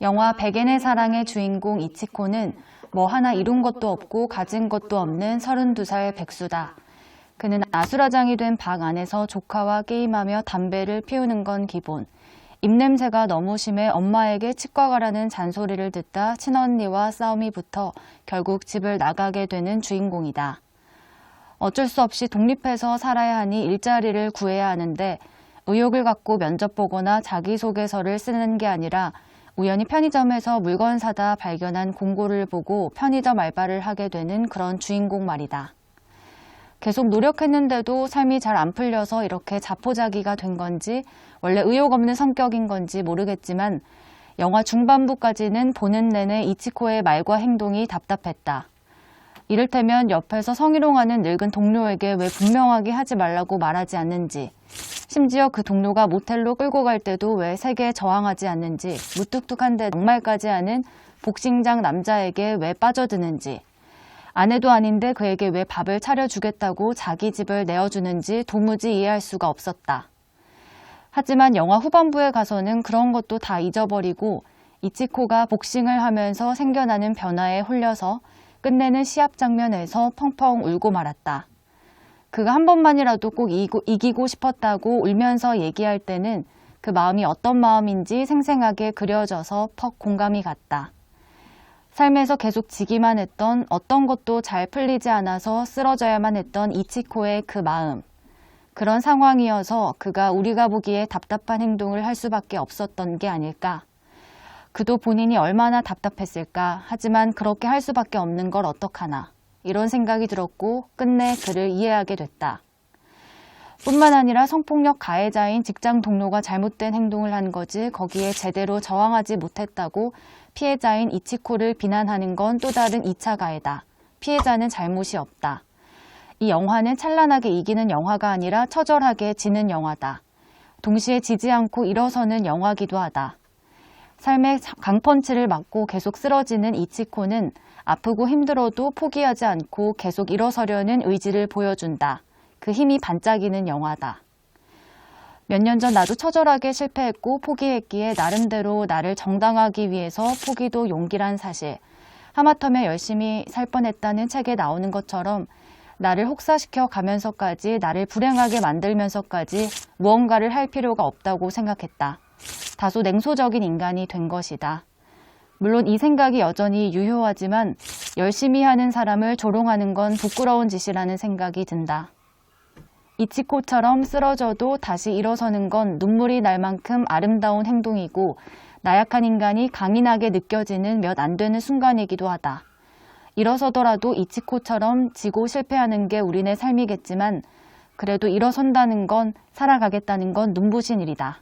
영화 백엔의 사랑의 주인공 이치코는 뭐 하나 이룬 것도 없고 가진 것도 없는 32살 백수다. 그는 아수라장이 된 방 안에서 조카와 게임하며 담배를 피우는 건 기본. 입냄새가 너무 심해 엄마에게 치과 가라는 잔소리를 듣다 친언니와 싸움이 붙어 결국 집을 나가게 되는 주인공이다. 어쩔 수 없이 독립해서 살아야 하니 일자리를 구해야 하는데 의욕을 갖고 면접 보거나 자기소개서를 쓰는 게 아니라 우연히 편의점에서 물건 사다 발견한 공고를 보고 편의점 알바를 하게 되는 그런 주인공 말이다. 계속 노력했는데도 삶이 잘 안 풀려서 이렇게 자포자기가 된 건지 원래 의욕 없는 성격인 건지 모르겠지만 영화 중반부까지는 보는 내내 이치코의 말과 행동이 답답했다. 이를테면 옆에서 성희롱하는 늙은 동료에게 왜 분명하게 하지 말라고 말하지 않는지, 심지어 그 동료가 모텔로 끌고 갈 때도 왜 세게에 저항하지 않는지, 무뚝뚝한데 막말까지 하는 복싱장 남자에게 왜 빠져드는지, 아내도 아닌데 그에게 왜 밥을 차려주겠다고 자기 집을 내어주는지 도무지 이해할 수가 없었다. 하지만 영화 후반부에 가서는 그런 것도 다 잊어버리고 이치코가 복싱을 하면서 생겨나는 변화에 홀려서 끝내는 시합 장면에서 펑펑 울고 말았다. 그가 한 번만이라도 꼭 이기고 싶었다고 울면서 얘기할 때는 그 마음이 어떤 마음인지 생생하게 그려져서 퍽 공감이 갔다. 삶에서 계속 지기만 했던 어떤 것도 잘 풀리지 않아서 쓰러져야만 했던 이치코의 그 마음. 그런 상황이어서 그가 우리가 보기에 답답한 행동을 할 수밖에 없었던 게 아닐까. 그도 본인이 얼마나 답답했을까. 하지만 그렇게 할 수밖에 없는 걸 어떡하나. 이런 생각이 들었고 끝내 그를 이해하게 됐다. 뿐만 아니라 성폭력 가해자인 직장 동료가 잘못된 행동을 한 거지 거기에 제대로 저항하지 못했다고 피해자인 이치코를 비난하는 건 또 다른 2차 가해다. 피해자는 잘못이 없다. 이 영화는 찬란하게 이기는 영화가 아니라 처절하게 지는 영화다. 동시에 지지 않고 일어서는 영화기도 하다. 삶의 강펀치를 맞고 계속 쓰러지는 이치코는 아프고 힘들어도 포기하지 않고 계속 일어서려는 의지를 보여준다. 그 힘이 반짝이는 영화다. 몇 년 전 나도 처절하게 실패했고 포기했기에 나름대로 나를 정당하기 위해서 포기도 용기란 사실. 하마터면 열심히 살 뻔했다는 책에 나오는 것처럼 나를 혹사시켜 가면서까지 나를 불행하게 만들면서까지 무언가를 할 필요가 없다고 생각했다. 다소 냉소적인 인간이 된 것이다. 물론 이 생각이 여전히 유효하지만 열심히 하는 사람을 조롱하는 건 부끄러운 짓이라는 생각이 든다. 이치코처럼 쓰러져도 다시 일어서는 건 눈물이 날 만큼 아름다운 행동이고 나약한 인간이 강인하게 느껴지는 몇 안 되는 순간이기도 하다. 일어서더라도 이치코처럼 지고 실패하는 게 우리네 삶이겠지만 그래도 일어선다는 건 살아가겠다는 건 눈부신 일이다.